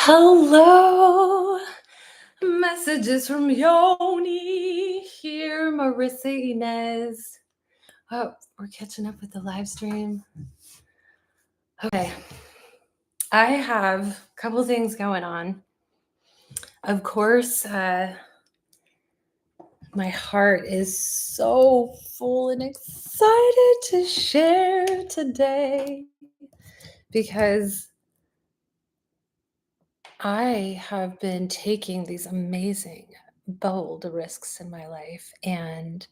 Hello, messages from Yoni here, Marissa Inez. Oh, we're catching up with the live stream. Okay, I have a couple things going on. Of course, my heart is so full and excited to share today because I have been taking these amazing, bold risks in my life, and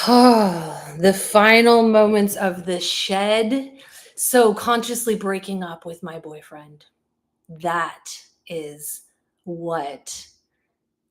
the final moments of the shed. So, consciously breaking up with my boyfriend. That is what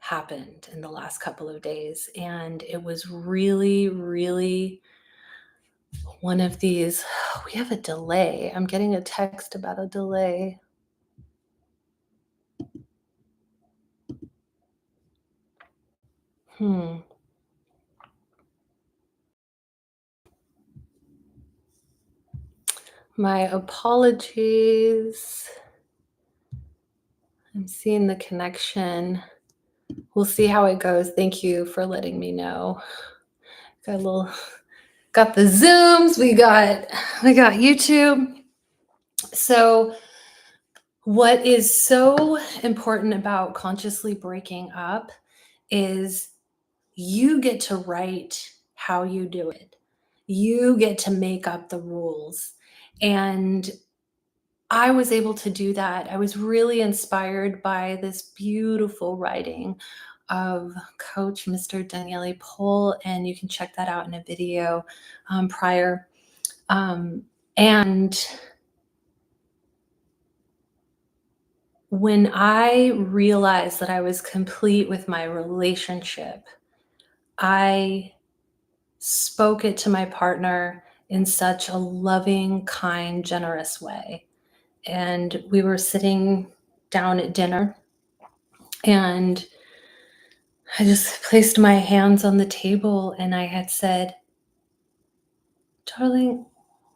happened in the last couple of days. And it was really, really one of these. We have a delay. I'm getting a text about a delay. Hmm. My apologies. I'm seeing the connection. We'll see how it goes. Thank you for letting me know. Got the Zooms, we got YouTube. So what is so important about consciously breaking up is you get to write how you do it. You get to make up the rules. And I was able to do that. I was really inspired by this beautiful writing of Coach Mr. Daniele Pohl, and you can check that out in a video prior. And when I realized that I was complete with my relationship, I spoke it to my partner in such a loving, kind, generous way. And we were sitting down at dinner, and I just placed my hands on the table and I had said, "Darling,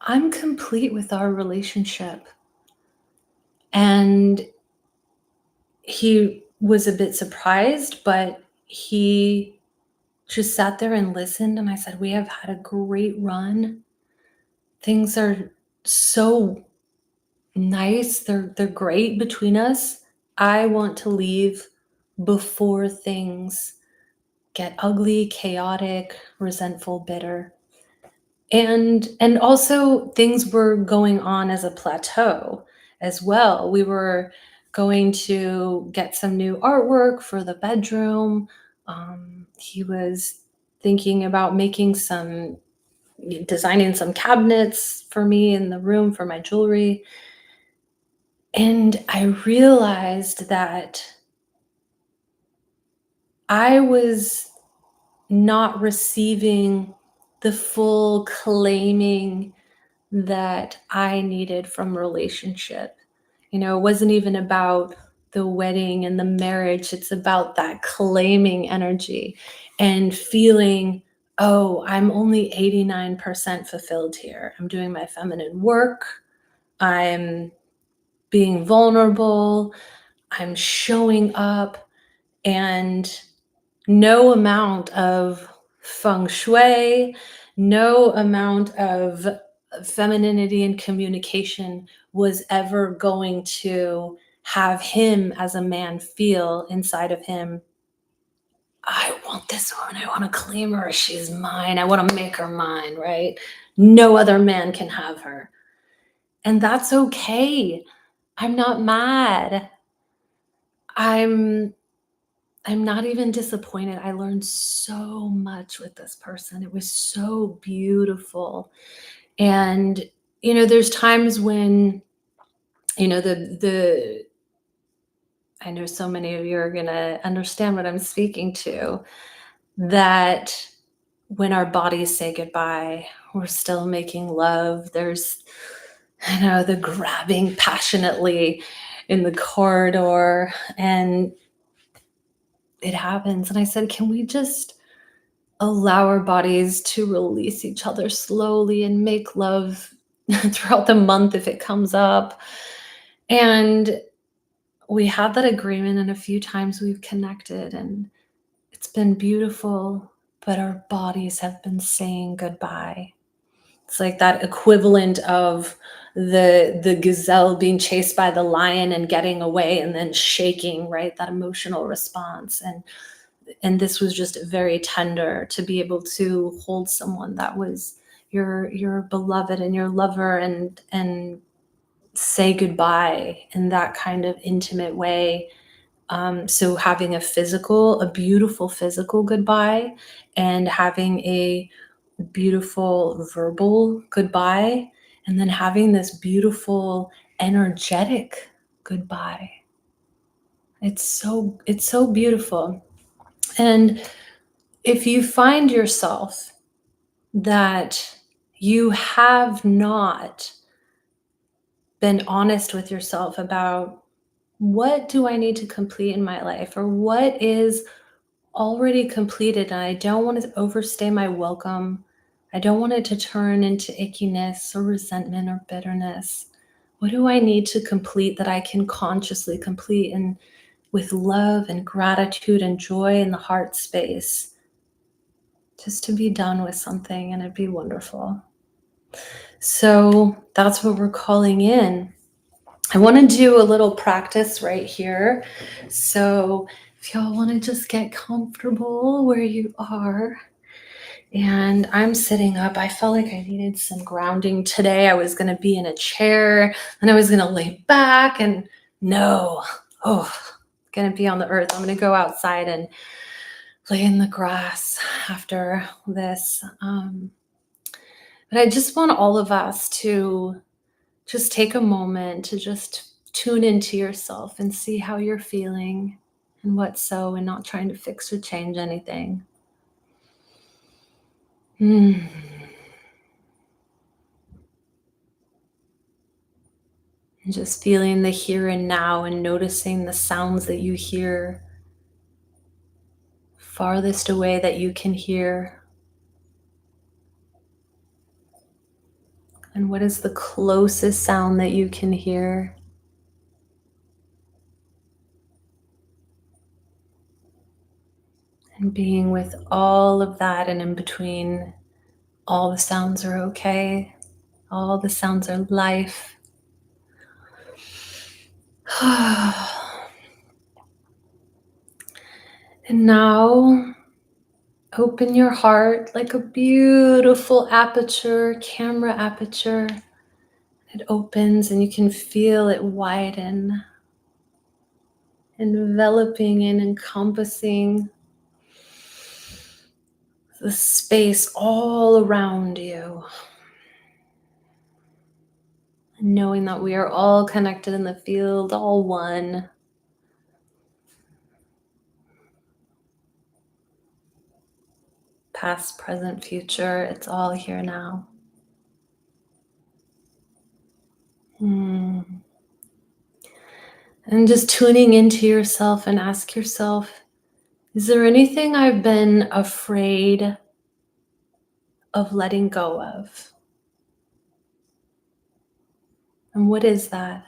I'm complete with our relationship." And he was a bit surprised, but he just sat there and listened. And I said, "We have had a great run. Things are so nice. They're great between us. I want to leave before things get ugly, chaotic, resentful, bitter." And also things were going on as a plateau as well. We were going to get some new artwork for the bedroom. He was thinking about designing some cabinets for me in the room for my jewelry. And I realized that I was not receiving the full claiming that I needed from relationship. It wasn't even about the wedding and the marriage. It's about that claiming energy and feeling, oh, I'm only 89% fulfilled here. I'm doing my feminine work. I'm being vulnerable. I'm showing up. And no amount of feng shui, no amount of femininity and communication was ever going to have him as a man feel inside of him, "I want this woman. I want to claim her. She's mine. I want to make her mine," right? No other man can have her. And that's okay. I'm not mad. I'm I'm not even disappointed. I learned so much with this person. It was so beautiful. And there's times when the I know so many of you are going to understand what I'm speaking to, that when our bodies say goodbye, we're still making love. There's the grabbing passionately in the corridor, and it happens. And I said, "Can we just allow our bodies to release each other slowly and make love throughout the month if it comes up?" And we had that agreement, and a few times we've connected, and it's been beautiful, but our bodies have been saying goodbye. It's like that equivalent of the gazelle being chased by the lion and getting away and then shaking, right? That emotional response. And this was just very tender to be able to hold someone that was your beloved and your lover, and say goodbye in that kind of intimate way. So having a beautiful physical goodbye, and having a beautiful verbal goodbye, and then having this beautiful energetic goodbye. It's so beautiful. And if you find yourself that you have not been honest with yourself about, what do I need to complete in my life, or what is already completed, and I don't want to overstay my welcome. I don't want it to turn into ickiness or resentment or bitterness. What do I need to complete that I can consciously complete, and with love and gratitude and joy in the heart space, just to be done with something and it'd be wonderful. So that's what we're calling in. I want to do a little practice right here. So if y'all want to just get comfortable where you are, and I'm sitting up. I felt like I needed some grounding today. I was going to be in a chair and I was going to lay back, and no, going to be on the earth. I'm going to go outside and lay in the grass after this. But I just want all of us to just take a moment to just tune into yourself and see how you're feeling and what's so, and not trying to fix or change anything. And just feeling the here and now, and noticing the sounds that you hear farthest away that you can hear. And what is the closest sound that you can hear? And being with all of that, and in between, all the sounds are okay. All the sounds are life. And now open your heart like a beautiful aperture, camera aperture. It opens and you can feel it widen, enveloping and encompassing the space all around you. And knowing that we are all connected in the field, all one. Past, present, future, it's all here now. And just tuning into yourself, and ask yourself, is there anything I've been afraid of letting go of? And what is that,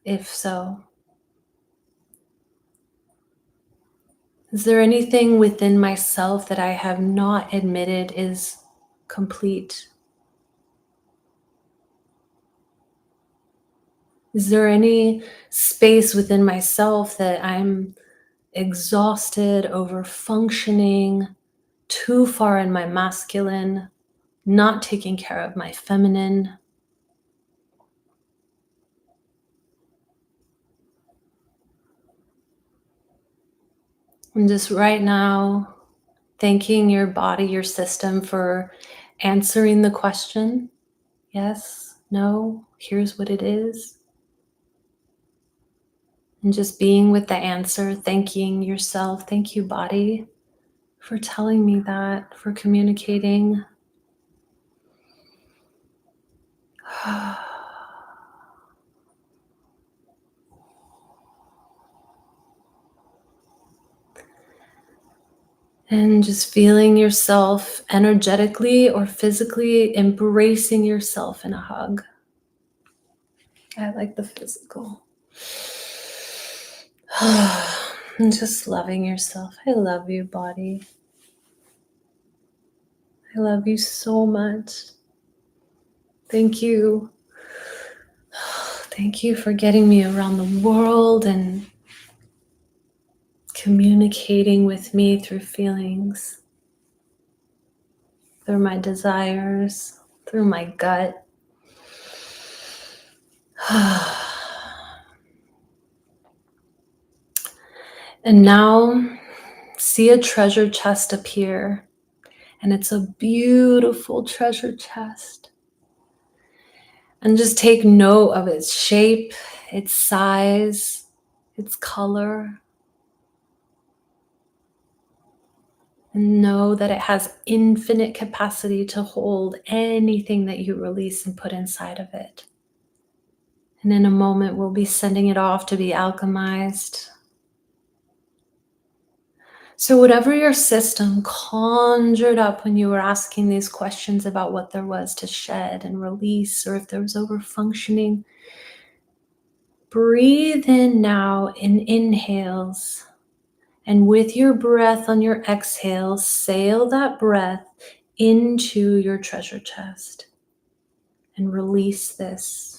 if so? Is there anything within myself that I have not admitted is complete? Is there any space within myself that I'm exhausted, over functioning, too far in my masculine, not taking care of my feminine? And just right now, thanking your body, your system, for answering the question. Yes, no, here's what it is. And just being with the answer, thanking yourself. Thank you, body, for telling me that, for communicating. And just feeling yourself energetically or physically embracing yourself in a hug. I like the physical. And just loving yourself. I love you, body. I love you so much. Thank you. Thank you for getting me around the world and communicating with me through feelings, through my desires, through my gut. And now see a treasure chest appear, and it's a beautiful treasure chest. And just take note of its shape, its size, its color, and know that it has infinite capacity to hold anything that you release and put inside of it. And in a moment, we'll be sending it off to be alchemized. So whatever your system conjured up when you were asking these questions about what there was to shed and release, or if there was overfunctioning, breathe in now in inhales. And with your breath on your exhale, sail that breath into your treasure chest and release this.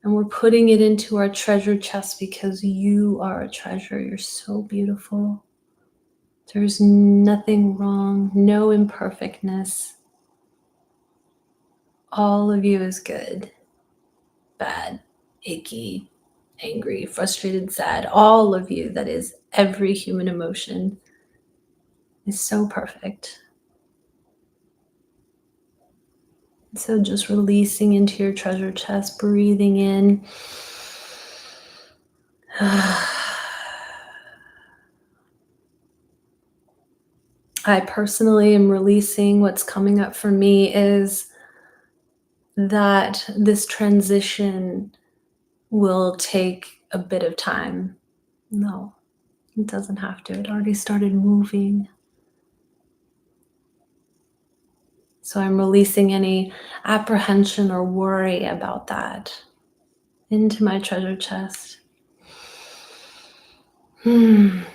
And we're putting it into our treasure chest because you are a treasure. You're so beautiful. There's nothing wrong, no imperfectness. All of you is good, bad, achy, angry, frustrated, sad. All of you, that is every human emotion, is so perfect. So just releasing into your treasure chest, breathing in. I personally am releasing. What's coming up for me is that this transition will take a bit of time. No, it doesn't have to. It already started moving. So I'm releasing any apprehension or worry about that into my treasure chest. And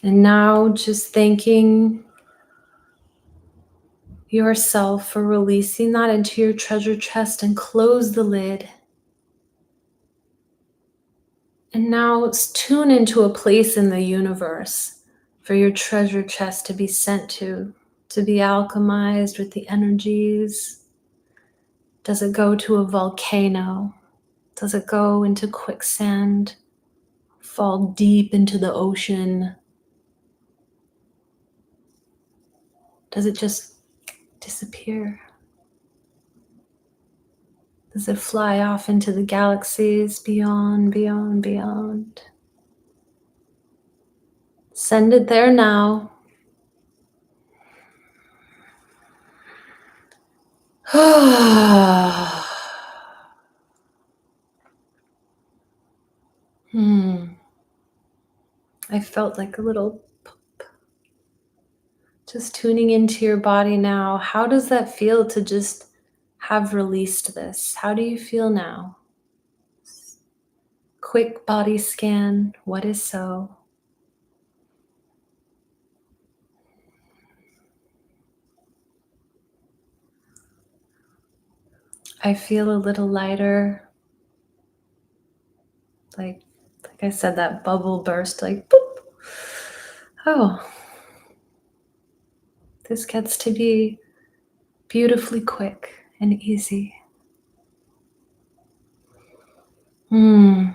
now just thanking yourself for releasing that into your treasure chest, and close the lid. And now let's tune into a place in the universe for your treasure chest to be sent to be alchemized with the energies. Does it go to a volcano? Does it go into quicksand? Fall deep into the ocean? Does it just disappear? Does it fly off into the galaxies beyond, beyond, beyond? Send it there now. I felt like a little poop. Just tuning into your body now. How does that feel to just have released this? How do you feel now? Quick body scan. What is so? I feel a little lighter. Like I said, that bubble burst, like boop. Oh, this gets to be beautifully quick and easy. And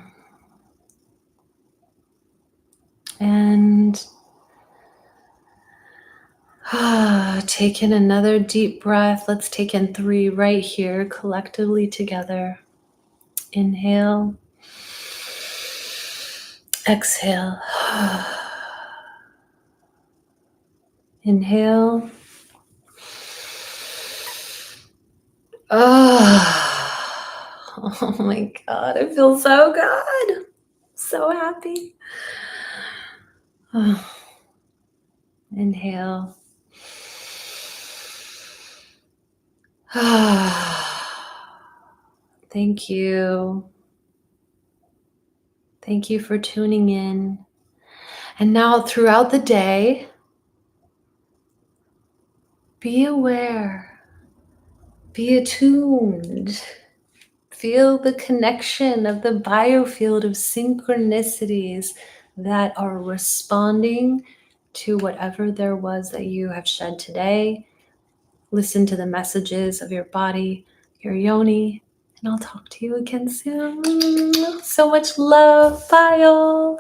take in another deep breath. Let's take in 3 right here, collectively together. Inhale. Exhale. Inhale. Oh my God, it feels so good. So happy. Inhale. Thank you. Thank you for tuning in. And now, throughout the day, be aware, be attuned. Feel the connection of the biofield of synchronicities that are responding to whatever there was that you have shed today. Listen to the messages of your body, your yoni, and I'll talk to you again soon. So much love. Bye, y'all.